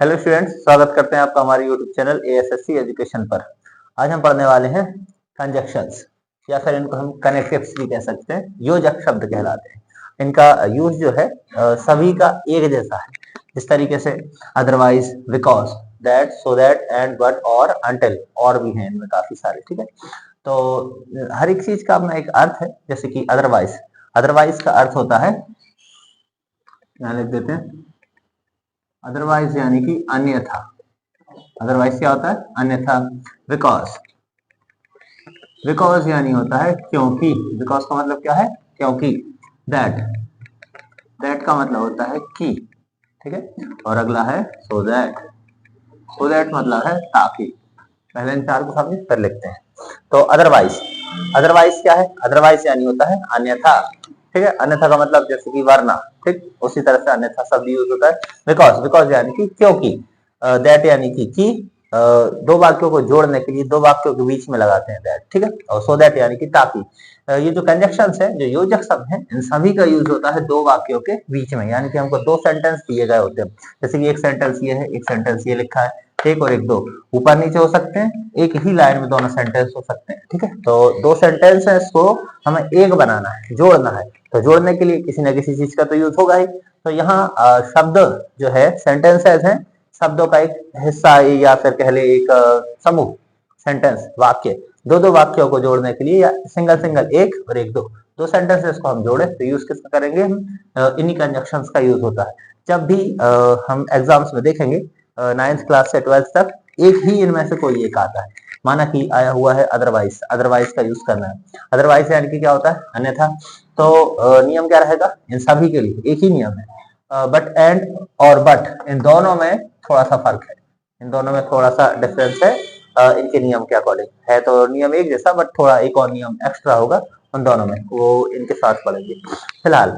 Hello students, स्वागत करते हैं आपका हमारे यूट्यूब चैनल एएसएससी एजुकेशन पर। आज हम पढ़ने वाले हैं कंजक्शंस या फिर इनको हम कनेक्टिव्स भी कह सकते हैं, योजक शब्द कहलाते हैं। इनका यूज जो है सभी का एक जैसा है। इस तरीके से otherwise, because, that, so that, and, but, और, अनटिल, और भी हैं इनमें काफी सारे। ठीक है, तो हर एक चीज का अपना एक अर्थ है। जैसे कि अदरवाइज, अदरवाइज का अर्थ होता है, यहाँ लिख देते हैं, अदरवाइज यानी कि अन्यथा। अदरवाइज क्या होता है? अन्यथा। बिकॉज, बिकॉज यानी होता है क्योंकि। बिकॉज का मतलब क्या है? क्योंकि। दैट, दैट का मतलब होता है कि। ठीक है, और अगला है सो दैट। सो दैट मतलब है ताकि। पहले इन चार को समझे फिर लिखते हैं। तो अदरवाइज, अदरवाइज क्या है? अदरवाइज यानी होता है अन्यथा। ठीक है, अन्यथा का मतलब जैसे कि वरना। ठीक, उसी तरह से अन्यथा शब्द यूज होता है। बिकॉज, बिकॉज यानी कि क्योंकि। दैट यानी कि दो वाक्यों को जोड़ने के लिए दो वाक्यों के बीच में लगाते हैं दैट। ठीक है, और सो दैट यानी कि ताकि। ये जो कंजक्शंस है, जो योजक शब्द है, इन सभी का यूज होता है दो वाक्यों के बीच में। यानी कि हमको दो सेंटेंस दिए गए होते हैं। जैसे कि एक सेंटेंस ये है, एक सेंटेंस ये लिखा है, एक और एक, दो ऊपर नीचे हो सकते हैं, एक ही लाइन में दोनों सेंटेंस हो सकते हैं। ठीक है, तो दो सेंटेंस है, इसको हमें एक बनाना है, जोड़ना है। तो जोड़ने के लिए किसी न किसी चीज का तो यूज होगा ही। तो यहाँ शब्द जो है, सेंटेंसेस हैं, शब्दों का एक हिस्सा है, या फिर कह ले एक समूह, सेंटेंस, वाक्य। दो दो वाक्यों को जोड़ने के लिए, या सिंगल सिंगल, एक और एक, दो सेंटेंसेस को हम जोड़े तो यूज किसका करेंगे हम? इन्हीं कंजक्शंस का यूज होता है। जब भी हम एग्जाम्स में देखेंगे 9th क्लास से 12th तक, एक ही इनमें से कोई एक आता है। माना कि आया हुआ है अदरवाइज, अदरवाइज का यूज करना है। अदरवाइज यानी कि क्या होता है? अन्यथा। तो नियम क्या रहेगा इन सभी के लिए? एक ही नियम है। बट, एंड और बट, इन दोनों में थोड़ा सा फर्क है, इन दोनों में थोड़ा सा डिफरेंस है। इनके नियम के अकॉर्डिंग है तो नियम एक जैसा, बट थोड़ा एक और नियम एक्स्ट्रा होगा उन दोनों में, वो इनके साथ पढ़ेंगे। फिलहाल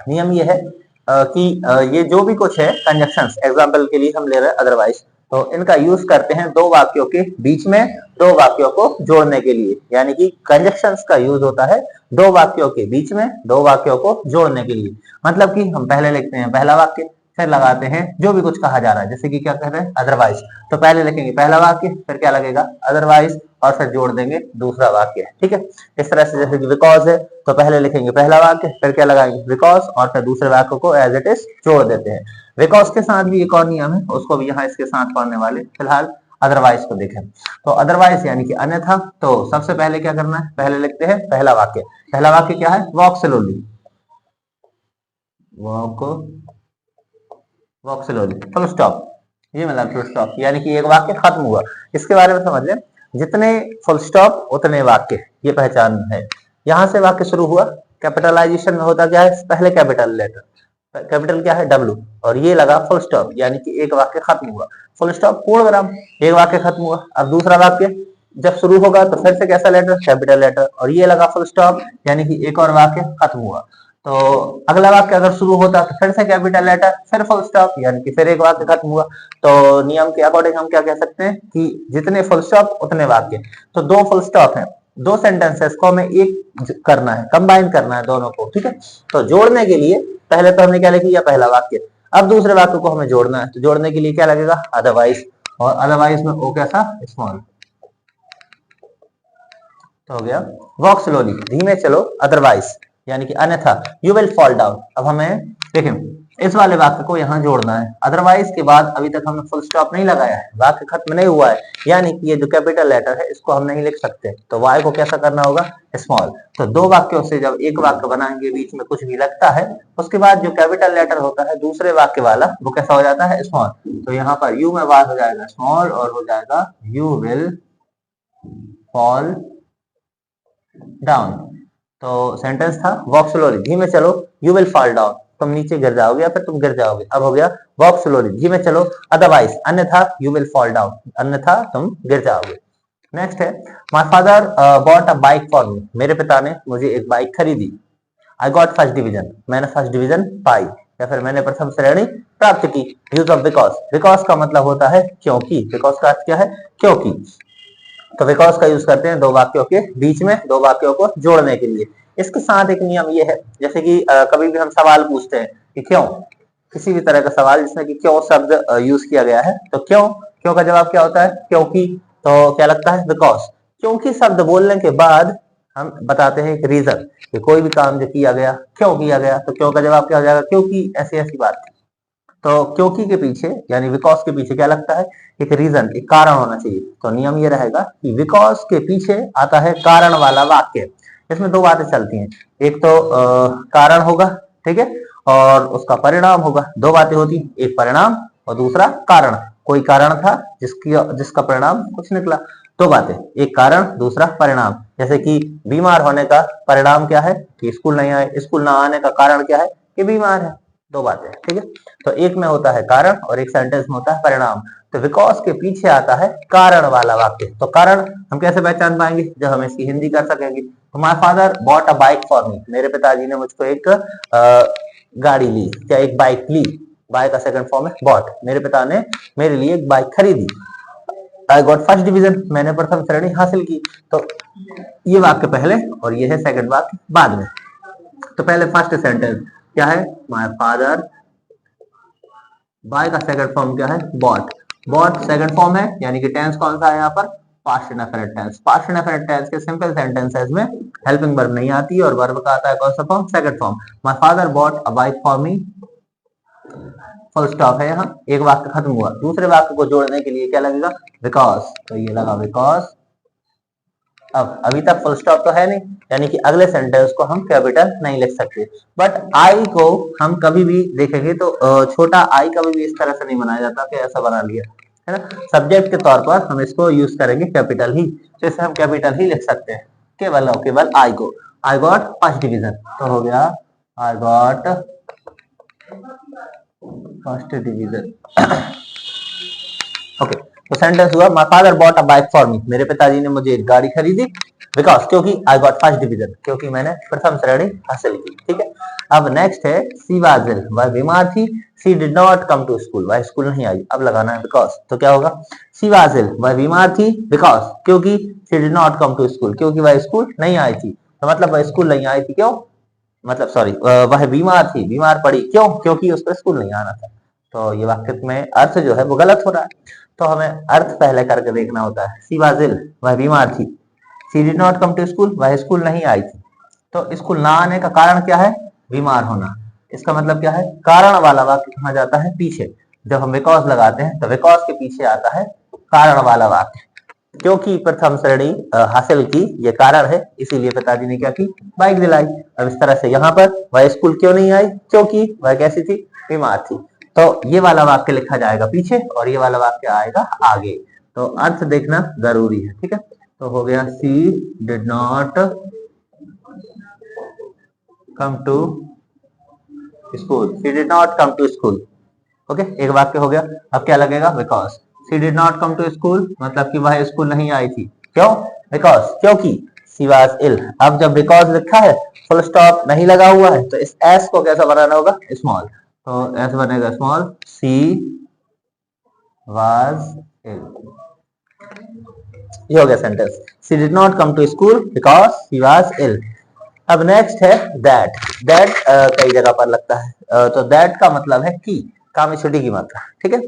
नियम ये है कि ये जो भी कुछ है कंजक्शंस, एग्जांपल के लिए हम ले रहे हैं अदरवाइज, तो इनका यूज करते हैं दो वाक्यों के बीच में दो वाक्यों को जोड़ने के लिए। यानी कि कंजक्शंस का यूज होता है दो वाक्यों के बीच में दो वाक्यों को जोड़ने के लिए। मतलब कि हम पहले लिखते हैं पहला वाक्य, फिर लगाते हैं जो भी कुछ कहा जा रहा है। जैसे कि क्या कह रहे हैं? अदरवाइज, तो पहले लिखेंगे पहला वाक्य, फिर क्या लगेगा? अदरवाइज, और फिर जोड़ देंगे दूसरा वाक्य। ठीक है, इस तरह से। जैसे कि बिकॉज है, तो पहले लिखेंगे पहला वाक्य, फिर क्या लगाएंगे? बिकॉज, और फिर दूसरे वाक्य को एज इट इज जोड़ देते हैं। बिकॉज के साथ भी एक और नियम है, उसको भी यहाँ इसके साथ पढ़ने वाले। फिलहाल अदरवाइज को देखें, तो अदरवाइज यानी कि अन्यथा। तो सबसे पहले क्या करना है? पहले लिखते हैं पहला वाक्य। पहला वाक्य क्या है? Walk slowly, walk, walk slowly, full stop. ये मतलब फुल स्टॉप यानी कि एक वाक्य खत्म हुआ। इसके बारे में समझ लें, जितने फुल स्टॉप उतने वाक्य, ये पहचान है। यहां से वाक्य शुरू हुआ, कैपिटलाइजेशन में होता क्या है? पहले कैपिटल लेटर, कैपिटल क्या है? डब्ल्यू, और ये लगा फुल स्टॉप, यानी कि एक वाक्य खत्म हुआ। फुल स्टॉप, पूर्ण विराम, एक वाक्य खत्म हुआ। अब दूसरा वाक्य जब शुरू होगा तो फिर से कैसा लेटर? कैपिटल लेटर, और ये लगा फुल स्टॉप, यानी कि एक और वाक्य खत्म हुआ। तो अगला वाक्य अगर शुरू होता तो फिर से कैपिटल लेटर, फिर फुल स्टॉप, यानी कि फिर एक वाक्य खत्म हुआ। तो नियम के अकॉर्डिंग हम क्या कह सकते हैं कि जितने फुल स्टॉप उतने वाक्य। तो दो फुल स्टॉप है, दो सेंटेंसेस को हमें एक करना है, कंबाइन करना है दोनों को। ठीक है, तो जोड़ने के लिए पहले तो हमने क्या लिख लिया? पहला वाक्य। अब दूसरे वाक्य को हमें जोड़ना है, तो जोड़ने के लिए क्या लगेगा? अदरवाइज, और अदरवाइज में ओ कैसा? स्मॉल। तो हो गया वॉक स्लोली, धीमे चलो, अदरवाइज यानी कि अन्यथा, यू विल फॉल डाउन। अब हमें देखें इस वाले वाक्य को यहाँ जोड़ना है। अदरवाइज के बाद अभी तक हमने फुल स्टॉप नहीं लगाया है, वाक्य खत्म नहीं हुआ है, यानी कि ये जो कैपिटल लेटर है इसको हम नहीं लिख सकते। तो वाई को कैसा करना होगा? स्मॉल। तो दो वाक्यों से जब एक वाक्य बनाएंगे, बीच में कुछ भी लगता है, उसके बाद जो कैपिटल लेटर होता है दूसरे वाक्य वाला, वो कैसा हो जाता है? स्मॉल। तो यहाँ पर यू में बात हो जाएगा स्मॉल, और हो जाएगा यू विल फॉल डाउन। तो सेंटेंस था वॉक स्लोली, धीमे चलो, यू विल फॉल डाउन, तुम नीचे गिर जाओगे या फिर तुम गिर जाओगे। अब हो गया वॉक स्लोली, धीमे चलो, अदरवाइज अन्यथा, यू विल फॉल डाउन, अन्यथा तुम गिर जाओगे। नेक्स्ट है, my father bought a bike for मी, मेरे पिता ने मुझे एक बाइक खरीदी। आई गॉट फर्स्ट डिवीजन, मैंने फर्स्ट डिवीजन पाई, या फिर मैंने प्रथम श्रेणी प्राप्त की। यूज ऑफ बिकॉज, बिकॉज का मतलब होता है क्योंकि, बिकॉज का अर्थ क्या है? क्योंकि। तो बिकॉज का यूज करते हैं दो वाक्यों के बीच में दो वाक्यों को जोड़ने के लिए। इसके साथ एक नियम ये है, जैसे कि कभी भी हम सवाल पूछते हैं कि क्यों, किसी भी तरह का सवाल जिसमें कि क्यों शब्द यूज किया गया है, तो क्यों का जवाब क्या होता है? क्योंकि। तो क्या लगता है? बिकॉज। क्योंकि शब्द बोलने के बाद हम बताते हैं एक रीजन कि कोई भी काम जो किया गया क्यों किया गया, तो क्यों का जवाब क्या हो जाएगा? क्योंकि ऐसी ऐसी बात थी। तो क्योंकि के पीछे यानी बिकॉज के पीछे क्या लगता है? एक रीजन, एक कारण होना चाहिए। तो नियम ये रहेगा कि बिकॉज के पीछे आता है कारण वाला वाक्य। इसमें दो बातें चलती हैं, एक तो कारण होगा, ठीक है, और उसका परिणाम होगा। दो बातें होती, एक परिणाम और दूसरा कारण। कोई कारण था जिसका परिणाम कुछ निकला। दो बातें, एक कारण दूसरा परिणाम। जैसे कि बीमार होने का परिणाम क्या है? कि स्कूल नहीं आए। स्कूल ना आने का कारण क्या है? कि बीमार है। दो बातें, ठीक है। तो एक में होता है कारण और एक सेंटेंस में होता है परिणाम। तो बिकॉज के पीछे आता है कारण वाला वाक्य। तो कारण हम कैसे पहचान पाएंगे? जब हम इसकी हिंदी कर सकेंगे। तो my father bought a bike for मी, मेरे पिताजी ने मुझको एक गाड़ी ली, क्या एक बाइक ली। बाय का सेकंड फॉर्म है बॉट। मेरे पिता ने मेरे लिए एक बाइक खरीदी। आई गॉट फर्स्ट डिवीजन, मैंने प्रथम श्रेणी हासिल की। तो ये वाक्य पहले और ये है सेकंड वाक्य बाद में। तो पहले फर्स्ट सेंटेंस क्या है? My father. बाय का सेकंड फॉर्म क्या है? बॉट। बॉट सेकंड फॉर्म है, यानी कि टेंस कौन सा है यहाँ पर? Past indefinite tense. Past indefinite tense के सिंपल सेंटेंसेस में हेल्पिंग वर्ब नहीं आती और वर्ब का आता है कौन सा form? Second form. My father bought a bike for me, full stop है यहाँ, एक वाक्य खत्म हुआ। दूसरे वाक्य को जोड़ने के लिए क्या लगेगा? बिकॉज। तो ये लगा बिकॉज। अब अभी तक फुल स्टॉप तो है नहीं, यानी कि अगले सेंटेंस को हम कैपिटल नहीं लिख सकते। बट आई को हम कभी भी देखेंगे तो छोटा आई कभी भी इस तरह से नहीं बनाया जाता कि ऐसा बना लिया, है ना। सब्जेक्ट के तौर पर हम इसको यूज करेंगे कैपिटल ही, तो इसे हम कैपिटल ही लिख सकते हैं केवल और केवल आई को। आई गॉट फर्स्ट डिवीजन, तो हो गया I got first division. Okay, तो सेंटेंस हुआ my father bought a bike for मी, मेरे पिताजी ने मुझे एक गाड़ी खरीदी। बिकॉज, क्योंकि आई गॉट फर्स्ट डिवीजन, क्योंकि मैंने प्रथम श्रेणी हासिल की, ठीक है। अब नेक्स्ट है सी वाज इल, वह बीमार थी। She did not come to school, वह स्कूल नहीं आई। अब लगाना है बिकॉज, तो क्या होगा? सी वाज इल, वह बीमार थी। बिकॉज, क्योंकि she did not come to school, क्योंकि वह स्कूल नहीं आई थी। तो मतलब वह स्कूल नहीं आई थी क्यों? मतलब सॉरी, वह बीमार थी, बीमार पड़ी क्यों? क्योंकि उसको स्कूल नहीं आना था। तो ये वाक्य में अर्थ जो है वो गलत हो रहा है, तो हमें अर्थ पहले करके देखना होता है। सी वाज इल, वह बीमार थी। She did not come to school, वह स्कूल नहीं आई थी। तो स्कूल ना आने का कारण क्या है? बीमार होना। इसका मतलब क्या है? कारण वाला वाक्य कहा जाता है पीछे। जब हम बिकॉज लगाते हैं तो बिकॉज के पीछे आता है कारण वाला वाक्य। क्योंकि प्रथम श्रेणी हासिल की, ये कारण है, इसीलिए पिताजी ने क्या की? बाइक दिलाई। अब इस तरह से यहाँ पर वह स्कूल क्यों नहीं आई? क्योंकि वह कैसी थी? बीमार थी। तो ये वाला वाक्य लिखा जाएगा पीछे और ये वाला वाक्य आएगा आगे। तो अर्थ देखना जरूरी है, ठीक है। तो हो गया she did not come to school, she did not come to school. Okay, एक वाक्य हो गया। अब क्या लगेगा? Because. She did not come to school, मतलब कि वह स्कूल नहीं आई थी क्यों? बिकॉज, क्योंकि सी वाज इल। अब जब बिकॉज लिखा है, फुल स्टॉप नहीं लगा हुआ है, तो इस एस को कैसा बनाना होगा? स्मॉल। तो एस बनेगा स्मॉल, सी वाज इल। ये हो गया sentence. She did not come to school because she was ill. अब नेक्स्ट है दैट। दैट कई जगह पर लगता है, तो दैट का मतलब है कि, का में छोटी की मात्रा, ठीक है।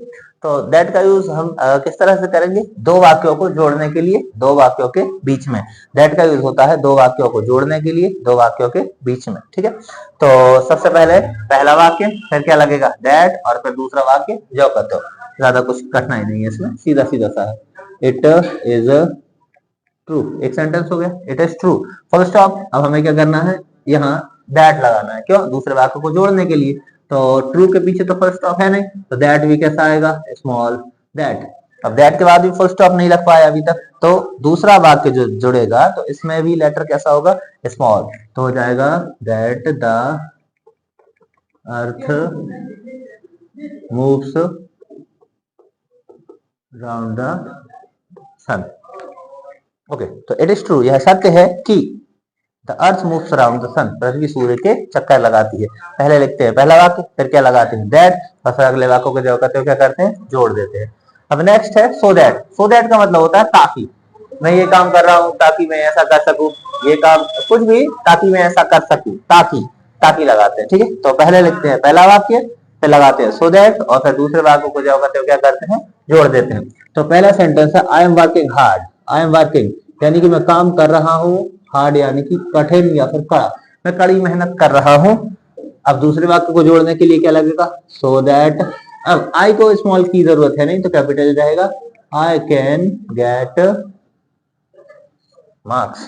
तो दैट का यूज हम किस तरह से करेंगे? दो वाक्यों को जोड़ने के लिए, दो वाक्यों के बीच में। दैट का यूज होता है दो वाक्यों को जोड़ने के लिए, दो वाक्यों के बीच में, ठीक है। तो सबसे पहले पहला वाक्य, फिर क्या लगेगा? दैट, और फिर दूसरा वाक्य जो कहते हो। ज्यादा कुछ कठिनाई नहीं है इसमें, सीधा सीधा सा है। इट इज ट्रू, एक सेंटेंस हो गया, it is true, full stop. अब हमें क्या करना है? यहाँ दैट लगाना है, क्यों? दूसरे वाक्य को जोड़ने के लिए। तो ट्रू के पीछे तो फुल स्टॉप है नहीं, तो दैट भी कैसा आएगा? Small that. अब दैट के बाद भी फुल स्टॉप नहीं लग पाया अभी तक, तो दूसरा वाक्य जो जुड़ेगा तो इसमें भी लेटर कैसा होगा? स्मॉल। तो हो जाएगा that the earth moves round the sun. Okay, तो इट इज ट्रू, यह सत्य है कि the earth moves around the sun, पृथ्वी सूर्य के चक्कर लगाती है। पहले लिखते हैं पहला वाक्य, फिर क्या लगाते हैं? दैट, और फिर अगले वाक्य को जो कहते हो क्या करते हैं? जोड़ देते हैं। अब नेक्स्ट है सो दैट। सो दैट का मतलब होता है ताकि। मैं ये काम कर रहा हूं ताकि मैं ऐसा कर सकूं, ये काम कुछ भी ताकि मैं ऐसा कर सकूं, ताकि, ताकि लगाते हैं, ठीक है। तो पहले लिखते हैं पहला वाक्य, फिर लगाते हैं सो दैट, और फिर दूसरे वाक्य को जो करते हो क्या करते हैं, जोड़ देते हैं। तो पहला सेंटेंस है I am working hard, I am working यानी कि मैं काम कर रहा हूँ, हार्ड यानी कि कठिन या फिर कड़ा, मैं कड़ी मेहनत कर रहा हूँ। अब दूसरे वाक्य को जोड़ने के लिए क्या लगेगा, सो दैट। अब आई को स्मॉल की जरूरत है नहीं तो कैपिटल जाएगा, I can get marks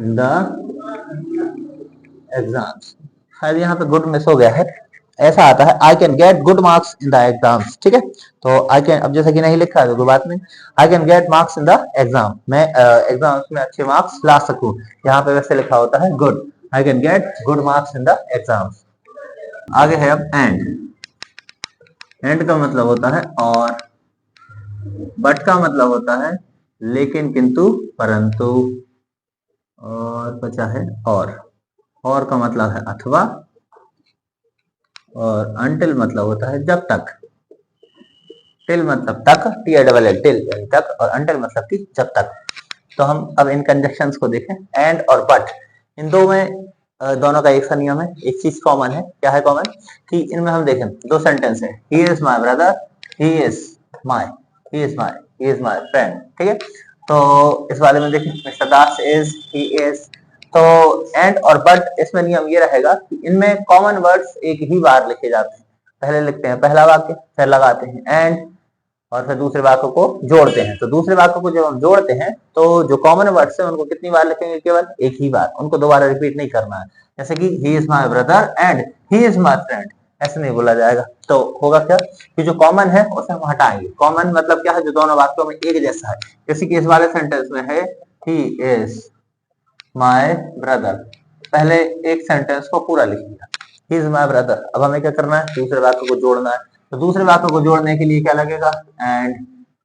in the exams. शायद यहाँ पे गुड मिस हो गया है, ऐसा आता है I can get good marks in the exams. ठीक है, तो आई कैन, अब जैसे कि नहीं लिखा है तो कोई बात नहीं, I can get marks in the exam, मैं एग्जाम्स में अच्छे मार्क्स ला सकूं। यहाँ पे वैसे लिखा होता है good, I can get good marks in the exams. आगे है अब एंड। एंड का मतलब होता है और, बट का मतलब होता है लेकिन, किंतु, परंतु, और बचा है और का मतलब है अथवा, और अनटिल मतलब होता है जब तक। टिल मतलब तक, TILL टिल यानी तक, और अनटिल मतलब कि जब तक। तो हम अब इन कंजक्शंस को देखें, एंड और बट, इन दो में दोनों का एक सा नियम है, एक चीज कॉमन है। क्या है कॉमन, कि इनमें हम देखें दो सेंटेंस है, he is my brother, he is my, he is my, he is my friend. ठीक है, तो इस वाले में देखें mister Das is, he is. तो एंड और बट, इसमें नियम ये रहेगा कि इनमें कॉमन वर्ड्स एक ही बार लिखे जाते हैं। पहले लिखते हैं पहला वाक्य, फिर लगाते हैं एंड, और फिर दूसरे वाक्य को जोड़ते हैं। तो दूसरे वाक्य को जब हम जोड़ते हैं तो जो कॉमन वर्ड्स है उनको कितनी बार लिखेंगे, केवल एक ही बार, उनको दोबारा रिपीट नहीं करना है। जैसे कि he is my brother and he is my friend, ऐसे नहीं बोला जाएगा। तो होगा क्या कि जो कॉमन है उसे हम हटाएंगे। कॉमन मतलब क्या है, जो दोनों वाक्यों में एक जैसा है। जैसे कि इस वाले सेंटेंस में है ही इज माय ब्रदर, पहले एक सेंटेंस को पूरा लिख दिया, ही इज माय ब्रदर। अब हमें क्या करना है, दूसरे वाक्य को जोड़ना है। तो दूसरे वाक्य को जोड़ने के लिए क्या लगेगा, एंड,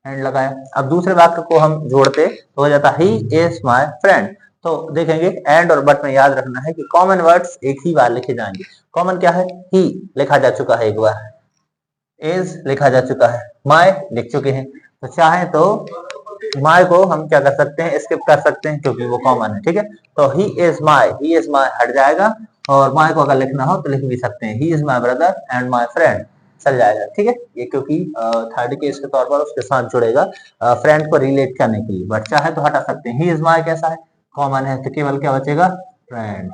एंड लगाया। अब दूसरे वाक्य को हम जोड़ते तो हो जाता ही इज माय फ्रेंड। तो देखेंगे एंड और बट में याद रखना है कि कॉमन वर्ड्स एक ही बार लिखे जाएंगे। कॉमन क्या है, ही लिखा जा चुका है एक बार, इज लिखा जा चुका है, माय लिख चुके हैं। तो चाहे तो माय को हम क्या कर सकते हैं, स्किप कर सकते हैं क्योंकि वो कॉमन है। ठीक है, तो ही इज माय हट जाएगा, और माय को अगर लिखना हो तो लिख भी सकते हैं, he is my brother and my friend, चल जाएगा। ठीक है, ये क्योंकि थर्ड केस के तौर पर उसके साथ जुड़ेगा फ्रेंड को रिलेट करने के लिए। बट चाहे तो हटा सकते हैं, ही इज माय कैसा है, कॉमन है, तो केवल क्या बचेगा, फ्रेंड।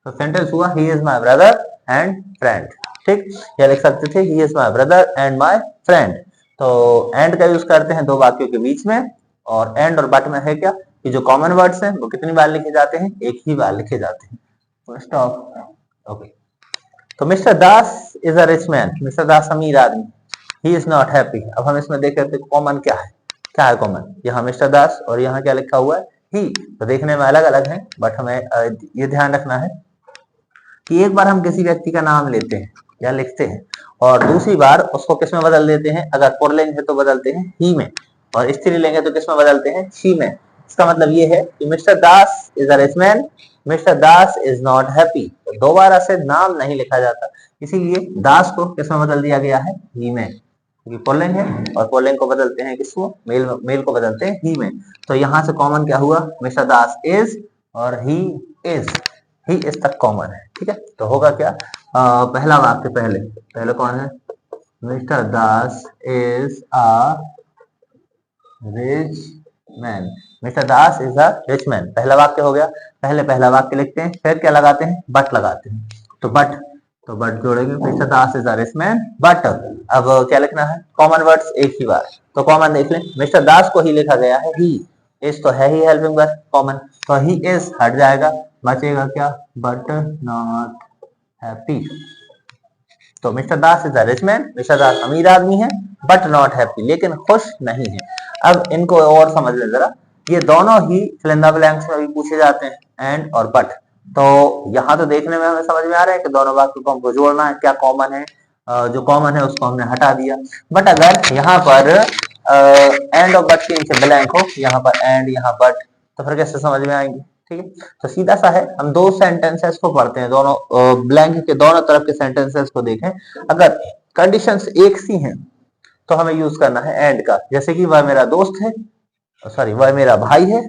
तो सेंटेंस हुआ he is my brother and friend. ठीक, या लिख सकते थे he is my brother and my friend. तो एंड का यूज करते हैं दो वाक्यों के बीच में, और एंड और बट में है क्या कि जो कॉमन वर्ड्स हैं वो कितनी बार लिखे जाते हैं, एक ही बार लिखे जाते हैं। स्टॉप। ओके, तो mister Das is a rich man, mister Das अमीर आदमी, ही इज नॉट हैप्पी। अब हम इसमें देख रहे थे कॉमन क्या है, क्या है कॉमन, यहाँ मिस्टर दास और यहाँ क्या लिखा हुआ है, ही। तो देखने में अलग अलग है, बट हमें ये ध्यान रखना है कि एक बार हम किसी व्यक्ति का नाम लेते हैं या लिखते हैं, और दूसरी बार उसको किस में बदल देते हैं, अगर पुल्लिंग है तो बदलते हैं ही में, और स्त्रीलिंग है तो किस में बदलते हैं, शी में। इसका मतलब ये है कि mister Das is a rich man, mister Das is not happy. तो दोबारा से नाम नहीं लिखा जाता, इसीलिए दास को किस में बदल दिया गया है, ही में, क्योंकि पुल्लिंग है, और पुल्लिंग को बदलते हैं किसको, मेल को बदलते हैं ही में। तो यहाँ से कॉमन क्या हुआ, मिस्टर दास इज और ही इज, ही इज तक कॉमन है। ठीक है, तो होगा क्या, पहला वाक्य पहले कौन है, mister Das is a rich man, mister Das is a rich man, पहला वाक्य हो गया। पहला वाक्य लिखते हैं, फिर क्या लगाते हैं, बट लगाते हैं। तो बट जोड़ेंगे, mister Das is a rich man but, अब क्या लिखना है, कॉमन वर्ड्स एक ही बार। तो कॉमन देख लें, मिस्टर दास को ही लिखा गया है, ही इज तो है ही हेल्पिंग वर्ब कॉमन, तो ही इज हट जाएगा, बचेगा क्या, बट नॉट हैप्पी। तो mister Das is a rich man, mister Das अमीर आदमी है, बट नॉट हैप्पी लेकिन खुश नहीं है। अब इनको और समझ ले जरा, ये दोनों ही फिल इन द ब्लैंक्स में भी पूछे जाते हैं, एंड और बट। तो यहाँ तो देखने में हमें समझ में आ रहा है कि दोनों वाक्यों को हमको जोड़ना है, क्या कॉमन है, जो कॉमन है उसको हमने हटा दिया। बट अगर यहाँ पर एंड और बट के नीचे ब्लैंक हो, यहाँ पर एंड यहाँ बट, तो फिर कैसे समझ में आएंगे। ठीक है, तो सीधा सा है, हम दो सेंटेंसेस को पढ़ते हैं, दोनों ब्लैंक के दोनों तरफ के सेंटेंसेस को देखें, अगर कंडीशंस एक सी हैं तो हमें यूज करना है एंड का। जैसे कि वह मेरा दोस्त है, सॉरी वह मेरा भाई है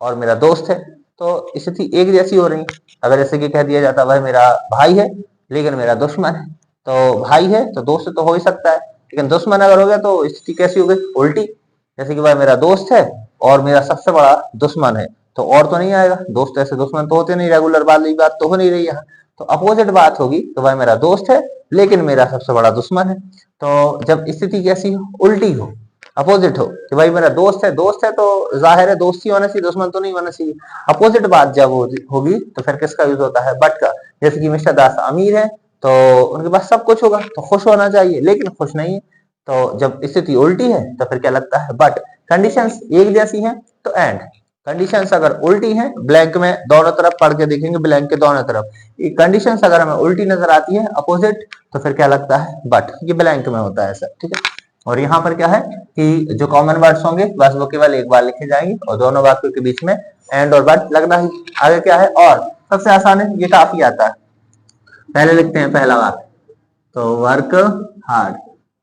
और मेरा दोस्त है, तो स्थिति एक जैसी हो रही। अगर जैसे कि कह दिया जाता भाई मेरा भाई है लेकिन मेरा दुश्मन है, तो भाई है तो दोस्त तो हो ही सकता है, लेकिन दुश्मन अगर हो गया तो स्थिति कैसी हो गई, उल्टी। जैसे कि भाई मेरा दोस्त है और मेरा सबसे बड़ा दुश्मन है, तो और तो नहीं आएगा, दोस्त ऐसे दुश्मन तो होते नहीं, रेगुलर वाली बात तो हो नहीं रही यहाँ। तो अपोजिट बात होगी, तो भाई मेरा दोस्त है लेकिन मेरा सबसे बड़ा दुश्मन है। तो जब स्थिति कैसी हो, उल्टी हो, अपोजिट हो, कि भाई मेरा दोस्त है तो जाहिर है दोस्ती होना चाहिए, दुश्मन तो नहीं होना चाहिए। अपोजिट बात जब होगी तो फिर किसका यूज होता है, बट का। जैसे कि मिस्टर दास अमीर है तो उनके पास सब कुछ होगा तो खुश होना चाहिए, लेकिन खुश नहीं है। तो जब स्थिति उल्टी है तो फिर क्या लगता है, बट। कंडीशंस एक जैसी हैं तो एंड। कंडीशंस अगर उल्टी हैं, ब्लैंक में दोनों तरफ पढ़ के देखेंगे, ब्लैंक के दोनों तरफ कंडीशंस अगर हमें उल्टी नजर आती है, अपोजिट, तो फिर क्या लगता है, बट। ये ब्लैंक में होता है ऐसा, ठीक है। और यहाँ पर क्या है कि जो कॉमन वर्ड्स होंगे बस वो केवल एक बार लिखे जाएंगे, और दोनों वाक्यों के बीच में एंड और बट लगना ही। आगे क्या है, और सबसे आसान है, ये काफी आता है। पहले लिखते हैं पहला वाक्य, तो वर्क हार्ड,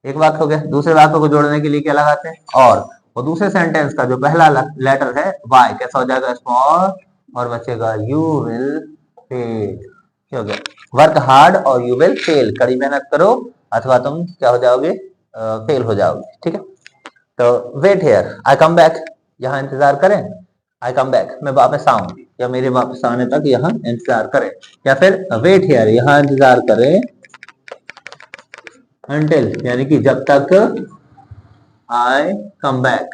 एक वाक्य हो गया। दूसरे वाक्य को जोड़ने के लिए क्या लगाते हैं, और दूसरे सेंटेंस का जो पहला लेटर है वाई कैसा हो जाएगा, स्मॉल, और बचेगा यू विल फेल। क्या हो गया, वर्क हार्ड और यू विल फेल, कड़ी मेहनत करो अथवा तुम क्या हो जाओगे, फेल हो जाओगे, ठीक है। तो wait here I come back, यहाँ इंतजार करें, आई कम बैक मैं वापस आऊं, या मेरे वापस आने तक यहाँ इंतजार करें, या फिर वेट हियर यहाँ इंतजार करें, until यानी कि जब तक आई कम बैक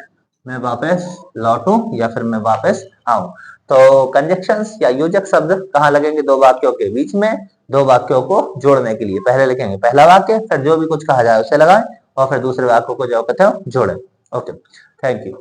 मैं वापस लौटूं या फिर मैं वापस आऊं। तो कंजक्शंस या योजक शब्द कहाँ लगेंगे, दो वाक्यों के बीच में, दो वाक्यों को जोड़ने के लिए। पहले लिखेंगे पहला वाक्य, फिर जो भी कुछ कहा जाए उसे लगाएं, और फिर दूसरे वाक्यों को जो कहते हैं जोड़ें। Okay, thank you.